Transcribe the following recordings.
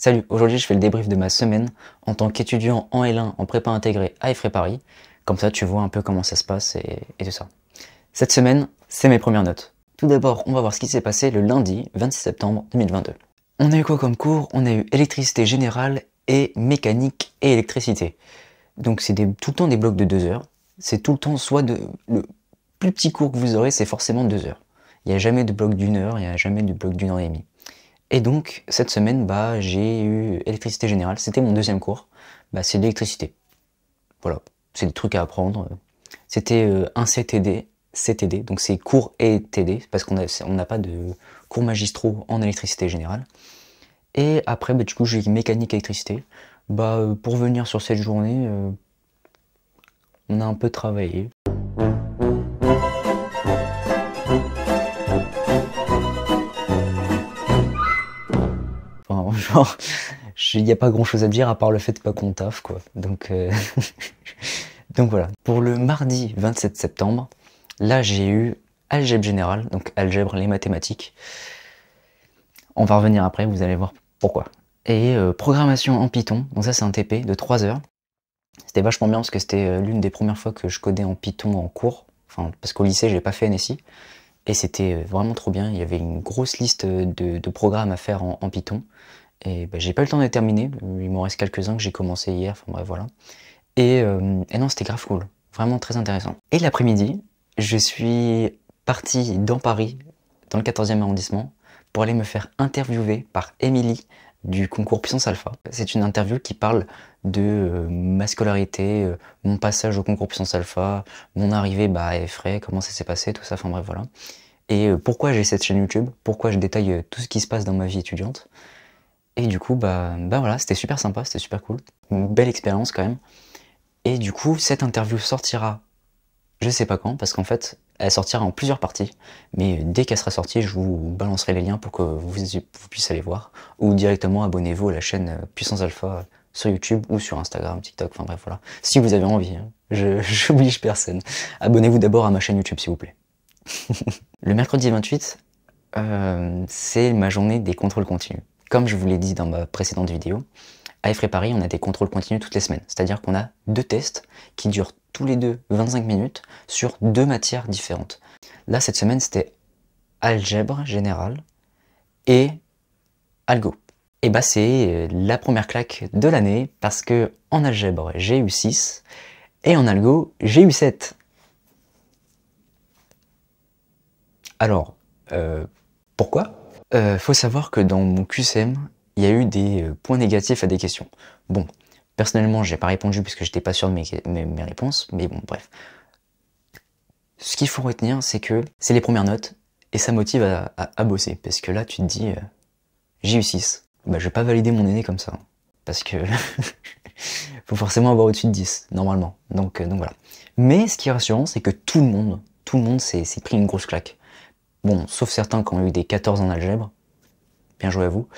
Salut, aujourd'hui je fais le débrief de ma semaine en tant qu'étudiant en L1 en prépa intégrée à Effray Paris. Comme ça tu vois un peu comment ça se passe et tout ça. Cette semaine, c'est mes premières notes. Tout d'abord, on va voir ce qui s'est passé le lundi 26 septembre 2022. On a eu quoi comme cours? On a eu électricité générale et mécanique et électricité. Donc c'est tout le temps des blocs de 2 heures. C'est tout le temps le plus petit cours que vous aurez, c'est forcément 2 heures. Il n'y a jamais de bloc d'une heure, il n'y a jamais de bloc d'une heure et demie. Et donc, cette semaine, j'ai eu électricité générale. C'était mon deuxième cours. C'est de l'électricité. Voilà. C'est des trucs à apprendre. C'était un CTD. Donc c'est cours et TD, parce qu'on n'a pas de cours magistraux en électricité générale. Et après, du coup, j'ai eu mécanique électricité. Pour venir sur cette journée, on a un peu travaillé. Genre, il n'y a pas grand chose à dire à part le fait pas qu'on taffe, quoi. Donc voilà. Pour le mardi 27 septembre, là j'ai eu algèbre générale, donc algèbre, les mathématiques. On va revenir après, vous allez voir pourquoi. Et programmation en Python, donc ça c'est un TP de 3 heures. C'était vachement bien parce que c'était l'une des premières fois que je codais en Python en cours. Enfin, parce qu'au lycée j'ai pas fait NSI. Et c'était vraiment trop bien, il y avait une grosse liste de programmes à faire en Python. Et j'ai pas eu le temps de les terminer, il m'en reste quelques-uns que j'ai commencé hier, enfin bref voilà. Et non, c'était grave cool, vraiment très intéressant. Et l'après-midi, je suis parti dans Paris, dans le 14e arrondissement, pour aller me faire interviewer par Émilie du concours Puissance Alpha. C'est une interview qui parle de ma scolarité, mon passage au concours Puissance Alpha, mon arrivée à Effray, comment ça s'est passé, tout ça, enfin bref voilà. Et pourquoi j'ai cette chaîne YouTube, pourquoi je détaille tout ce qui se passe dans ma vie étudiante. Et du coup, voilà, c'était super sympa, c'était super cool. Une belle expérience quand même. Et du coup, cette interview sortira, je sais pas quand, parce qu'en fait, elle sortira en plusieurs parties. Mais dès qu'elle sera sortie, je vous balancerai les liens pour que vous puissiez aller voir. Ou directement, abonnez-vous à la chaîne Puissance Alpha sur YouTube ou sur Instagram, TikTok, enfin bref, voilà. Si vous avez envie, hein. Je n'oblige personne. Abonnez-vous d'abord à ma chaîne YouTube, s'il vous plaît. Le mercredi 28, c'est ma journée des contrôles continus. Comme je vous l'ai dit dans ma précédente vidéo, à Effray Paris, on a des contrôles continus toutes les semaines. C'est-à-dire qu'on a 2 tests qui durent tous les deux 25 minutes sur 2 matières différentes. Là, cette semaine, c'était algèbre générale et algo. Et c'est la première claque de l'année parce que en algèbre, j'ai eu 6 et en algo, j'ai eu 7. Alors, pourquoi ? Faut savoir que dans mon QCM, il y a eu des points négatifs à des questions. Bon, personnellement, j'ai pas répondu parce que j'étais pas sûr de mes réponses, mais bon, bref. Ce qu'il faut retenir, c'est que c'est les premières notes, et ça motive à bosser, parce que là, tu te dis, j'ai eu 6, je vais pas valider mon année comme ça, hein, parce que faut forcément avoir au-dessus de 10, normalement, donc voilà. Mais ce qui est rassurant, c'est que tout le monde s'est pris une grosse claque. Bon, sauf certains qui ont eu des 14 en algèbre, bien joué à vous.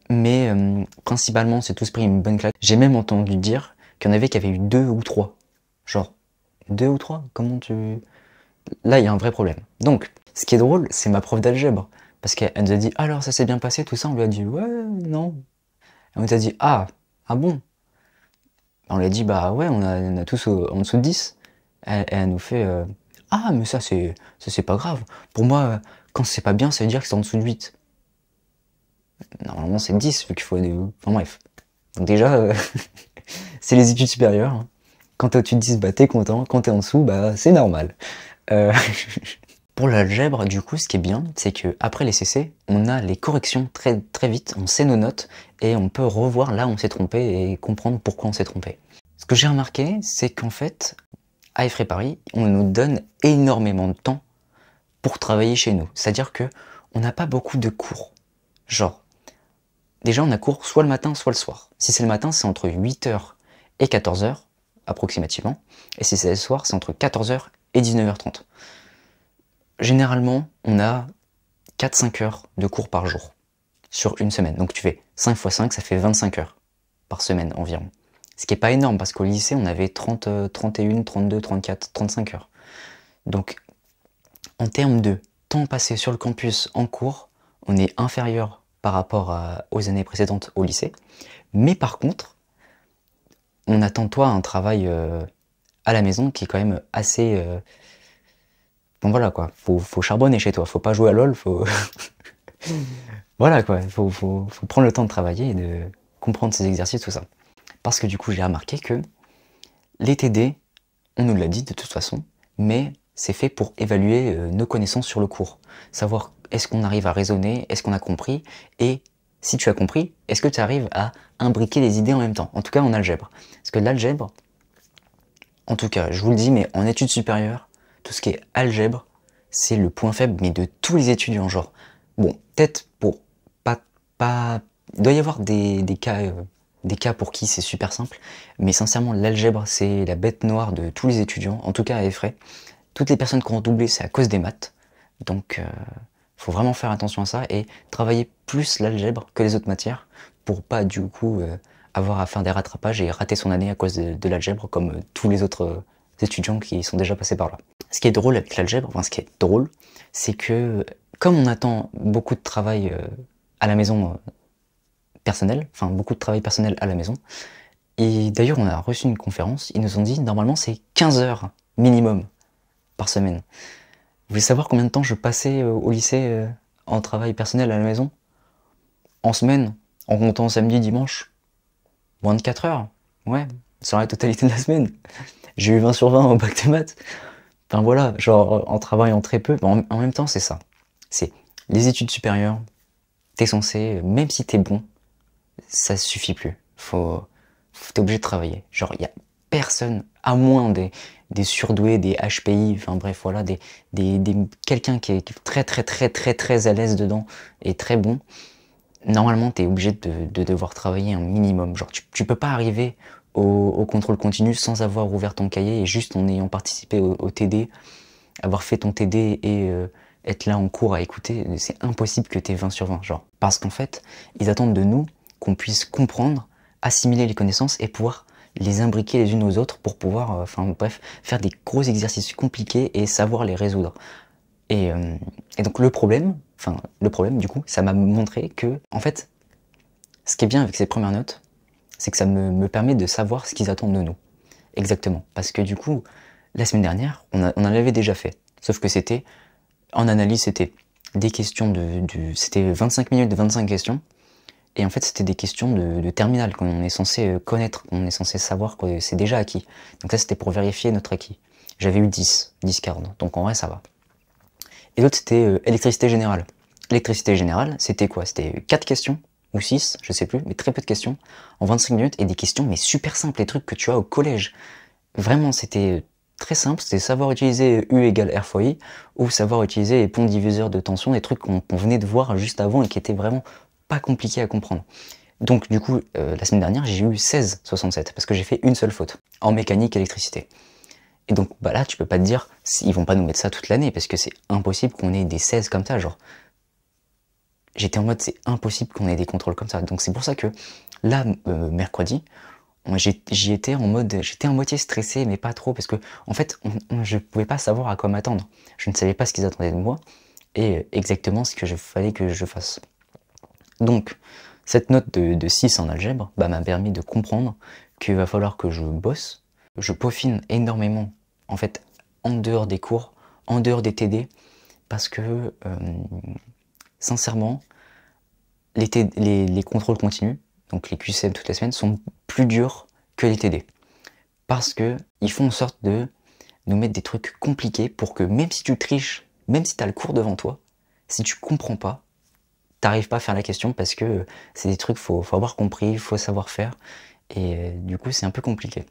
Mais principalement, c'est tous pris une bonne claque. J'ai même entendu dire qu'il y en avait qui avaient eu 2 ou 3. Genre, 2 ou 3 ? Comment tu... Là, il y a un vrai problème. Donc, ce qui est drôle, c'est ma prof d'algèbre. Parce qu'elle nous a dit, alors ça s'est bien passé, tout ça. On lui a dit, ouais, non. Elle nous a dit, ah bon. On lui a dit, ouais, on a tous en dessous de 10. Elle nous fait, ah, mais ça c'est pas grave. Pour moi, quand c'est pas bien, ça veut dire que c'est en dessous de 8. Normalement c'est 10 vu qu'il faut des... Enfin bref. Donc déjà, c'est les études supérieures. Hein. Quand t'es au-dessus de 10, t'es content. Quand t'es en dessous, c'est normal. Pour l'algèbre, du coup, ce qui est bien, c'est que après les CC, on a les corrections très, très vite. On sait nos notes et on peut revoir là où on s'est trompé et comprendre pourquoi on s'est trompé. Ce que j'ai remarqué, c'est qu'en fait, à Effray Paris, on nous donne énormément de temps pour travailler chez nous. C'est-à-dire que on n'a pas beaucoup de cours. Genre, déjà, on a cours soit le matin, soit le soir. Si c'est le matin, c'est entre 8h et 14h, approximativement. Et si c'est le soir, c'est entre 14h et 19h30. Généralement, on a 4-5 heures de cours par jour, sur une semaine. Donc tu fais 5 x 5, ça fait 25 heures par semaine environ. Ce qui est pas énorme, parce qu'au lycée, on avait 30, 31, 32, 34, 35 heures. Donc, en termes de temps passé sur le campus en cours, on est inférieur par rapport aux années précédentes au lycée. Mais par contre, on attend de toi un travail à la maison qui est quand même assez... Bon voilà quoi, faut charbonner chez toi, faut pas jouer à LOL, faut... Voilà quoi, faut prendre le temps de travailler et de comprendre ces exercices, tout ça. Parce que du coup, j'ai remarqué que les TD, on nous l'a dit de toute façon, mais c'est fait pour évaluer nos connaissances sur le cours. Savoir est-ce qu'on arrive à raisonner, est-ce qu'on a compris, et si tu as compris, est-ce que tu arrives à imbriquer les idées en même temps. En tout cas en algèbre. Parce que l'algèbre, en tout cas, je vous le dis, mais en études supérieures, tout ce qui est algèbre, c'est le point faible, mais de tous les étudiants. Genre, bon, peut-être pour pas... Il doit y avoir des cas pour qui c'est super simple, mais sincèrement, l'algèbre, c'est la bête noire de tous les étudiants, en tout cas à Effray. Toutes les personnes qui ont doublé, c'est à cause des maths. Donc, faut vraiment faire attention à ça et travailler plus l'algèbre que les autres matières pour pas, du coup, avoir à faire des rattrapages et rater son année à cause de l'algèbre comme tous les autres étudiants qui sont déjà passés par là. Ce qui est drôle avec l'algèbre, enfin ce qui est drôle, c'est que comme on attend beaucoup de travail à la maison personnel, enfin beaucoup de travail personnel à la maison, et d'ailleurs on a reçu une conférence, ils nous ont dit normalement c'est 15 heures minimum par semaine. Vous voulez savoir combien de temps je passais au lycée en travail personnel à la maison? En semaine, en comptant samedi, dimanche, 24 heures. Ouais, sur la totalité de la semaine. J'ai eu 20 sur 20 au bac de maths. Enfin voilà, genre en travaillant très peu, en même temps c'est ça. C'est les études supérieures, t'es censé, même si t'es bon, ça suffit plus. T'es obligé de travailler. Genre il y a personne, à moins des surdoués, des HPI, enfin bref voilà, quelqu'un qui est très à l'aise dedans et très bon. Normalement, t'es obligé de devoir travailler un minimum. Genre, tu peux pas arriver au contrôle continu sans avoir ouvert ton cahier et juste en ayant participé au TD, avoir fait ton TD et être là en cours à écouter. C'est impossible que t'aies 20 sur 20, genre. Parce qu'en fait, ils attendent de nous qu'on puisse comprendre, assimiler les connaissances et pouvoir les imbriquer les unes aux autres pour pouvoir, enfin bref, faire des gros exercices compliqués et savoir les résoudre. Et donc le problème du coup, ça m'a montré que, en fait, ce qui est bien avec ces premières notes, c'est que ça me permet de savoir ce qu'ils attendent de nous. Exactement. Parce que du coup, la semaine dernière, on en avait déjà fait. Sauf que c'était, en analyse, c'était des questions c'était 25 minutes de 25 questions. Et en fait, c'était des questions de terminale qu'on est censé connaître, qu'on est censé savoir que c'est déjà acquis. Donc ça, c'était pour vérifier notre acquis. J'avais eu 10 40. Donc en vrai, ça va. Et l'autre, c'était électricité générale. Électricité générale, c'était quoi? C'était 4 questions, ou 6, je sais plus, mais très peu de questions, en 25 minutes, et des questions, mais super simples, les trucs que tu as au collège. Vraiment, c'était très simple, c'était savoir utiliser U égale R fois I, ou savoir utiliser les ponts diviseurs de tension, des trucs qu'on venait de voir juste avant et qui étaient vraiment pas compliqués à comprendre. Donc du coup, la semaine dernière, j'ai eu 16,67, parce que j'ai fait une seule faute, en mécanique électricité. Et donc bah là, tu peux pas te dire, ils vont pas nous mettre ça toute l'année, parce que c'est impossible qu'on ait des 16 comme ça, genre. J'étais en mode, c'est impossible qu'on ait des contrôles comme ça. Donc c'est pour ça que là, mercredi, j'y étais en mode, j'étais à moitié stressé, mais pas trop, parce que en fait, je pouvais pas savoir à quoi m'attendre. Je ne savais pas ce qu'ils attendaient de moi, et exactement ce que fallait que je fasse. Donc, cette note de 6 en algèbre bah, m'a permis de comprendre qu'il va falloir que je bosse, je peaufine énormément, en fait, en dehors des cours, en dehors des TD, parce que, sincèrement, les contrôles continus, donc les QCM toutes les semaines, sont plus durs que les TD. Parce que ils font en sorte de nous mettre des trucs compliqués pour que même si tu triches, même si tu as le cours devant toi, si tu comprends pas, t'arrives pas à faire la question parce que c'est des trucs, faut avoir compris, faut savoir faire. Et du coup, c'est un peu compliqué.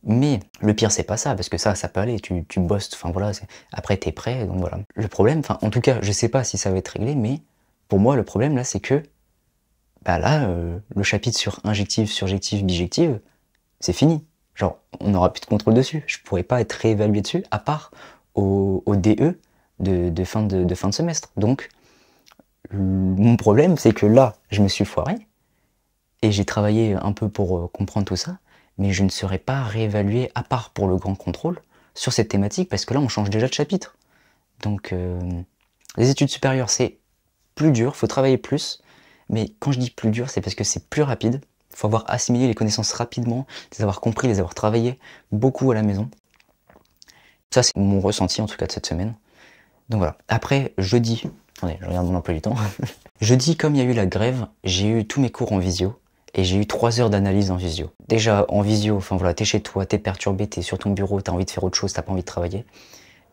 Mais le pire, c'est pas ça, parce que ça peut aller, tu bosses, enfin voilà, après t'es prêt, donc voilà. Le problème, enfin en tout cas, je sais pas si ça va être réglé, mais pour moi, le problème là, c'est que, bah là, le chapitre sur injective, surjective, bijective, c'est fini. Genre, on n'aura plus de contrôle dessus. Je pourrais pas être réévalué dessus, à part au DE de fin de semestre. Donc, mon problème, c'est que là, je me suis foiré, et j'ai travaillé un peu pour comprendre tout ça, mais je ne serai pas réévalué, à part pour le grand contrôle, sur cette thématique, parce que là, on change déjà de chapitre. Donc, les études supérieures, c'est plus dur, faut travailler plus, mais quand je dis plus dur, c'est parce que c'est plus rapide. Il faut avoir assimilé les connaissances rapidement, les avoir compris, les avoir travaillé beaucoup à la maison. Ça, c'est mon ressenti en tout cas de cette semaine. Donc voilà. Après, jeudi, attendez, je regarde mon emploi du temps. Jeudi, comme il y a eu la grève, j'ai eu tous mes cours en visio. Et j'ai eu 3 heures d'analyse en visio. Déjà, en visio, enfin voilà, t'es chez toi, t'es perturbé, t'es sur ton bureau, t'as envie de faire autre chose, t'as pas envie de travailler.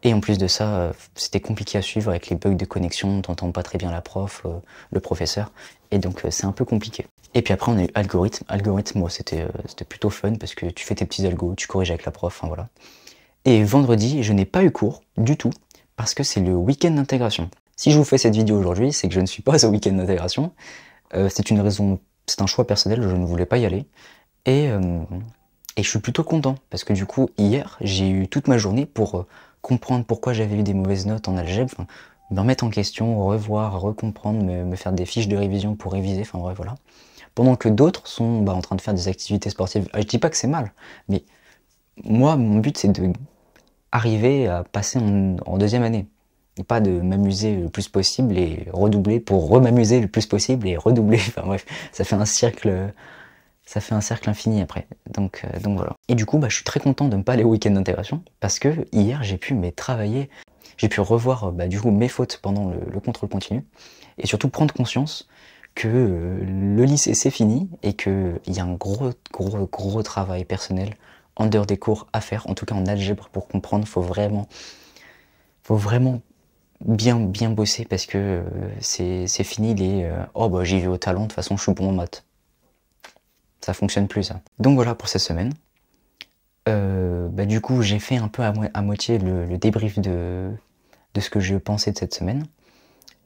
Et en plus de ça, c'était compliqué à suivre avec les bugs de connexion, t'entends pas très bien la prof, le professeur. Et donc, c'est un peu compliqué. Et puis après, on a eu algorithme. Algorithme, moi, c'était plutôt fun parce que tu fais tes petits algos, tu corriges avec la prof, enfin voilà. Et vendredi, je n'ai pas eu cours du tout parce que c'est le week-end d'intégration. Si je vous fais cette vidéo aujourd'hui, c'est que je ne suis pas au week-end d'intégration. C'est une raison, c'est un choix personnel, je ne voulais pas y aller. Et je suis plutôt content parce que du coup, hier, j'ai eu toute ma journée pour comprendre pourquoi j'avais eu des mauvaises notes en algèbre, enfin, me remettre en question, revoir, recomprendre, me faire des fiches de révision pour réviser, enfin bref, voilà. Pendant que d'autres sont en train de faire des activités sportives. Je dis pas que c'est mal, mais moi, mon but, c'est de arriver à passer en deuxième année. Et pas de m'amuser le plus possible et redoubler pour re-m'amuser le plus possible et redoubler. Enfin bref, ça fait un cercle infini après. Donc voilà. Et du coup, je suis très content de ne pas aller au week-end d'intégration parce que hier, j'ai pu travailler, j'ai pu revoir du coup mes fautes pendant le contrôle continu et surtout prendre conscience que le lycée c'est fini et qu'il y a un gros travail personnel en dehors des cours à faire, en tout cas en algèbre pour comprendre, faut vraiment bien bosser parce que c'est fini les j'y vais au talent, de toute façon je suis bon en maths. Ça fonctionne plus ça. Donc voilà pour cette semaine. Du coup j'ai fait un peu à moitié le débrief de ce que je pensais de cette semaine.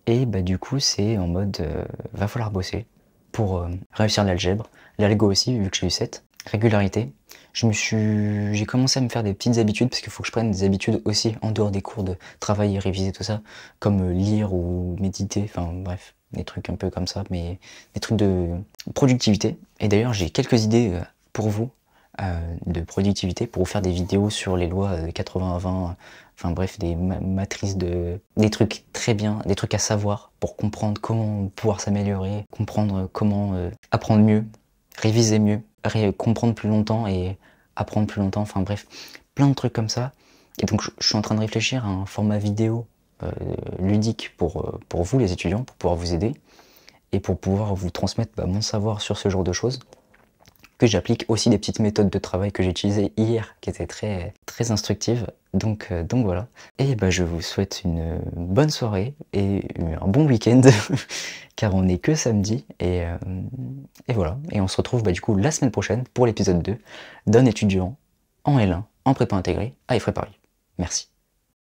Et du coup c'est en mode va falloir bosser pour réussir l'algèbre, l'algo aussi vu que j'ai eu 7. Régularité. J'ai commencé à me faire des petites habitudes parce qu'il faut que je prenne des habitudes aussi en dehors des cours de travailler, réviser tout ça, comme lire ou méditer, enfin bref, des trucs un peu comme ça, mais des trucs de productivité. Et d'ailleurs j'ai quelques idées pour vous de productivité pour vous faire des vidéos sur les lois 80-20, enfin bref, des matrices des trucs très bien, des trucs à savoir pour comprendre comment pouvoir s'améliorer, comprendre comment apprendre mieux, réviser mieux, comprendre plus longtemps et apprendre plus longtemps, enfin bref, plein de trucs comme ça. Et donc je suis en train de réfléchir à un format vidéo ludique pour vous les étudiants, pour pouvoir vous aider et pour pouvoir vous transmettre mon savoir sur ce genre de choses. Que j'applique aussi des petites méthodes de travail que j'ai utilisées hier qui étaient très instructives. Donc voilà. Et je vous souhaite une bonne soirée et un bon week-end car on n'est que samedi et voilà. Et on se retrouve du coup la semaine prochaine pour l'épisode 2 d'un étudiant en L1 en prépa intégrée à Effray Paris. Merci.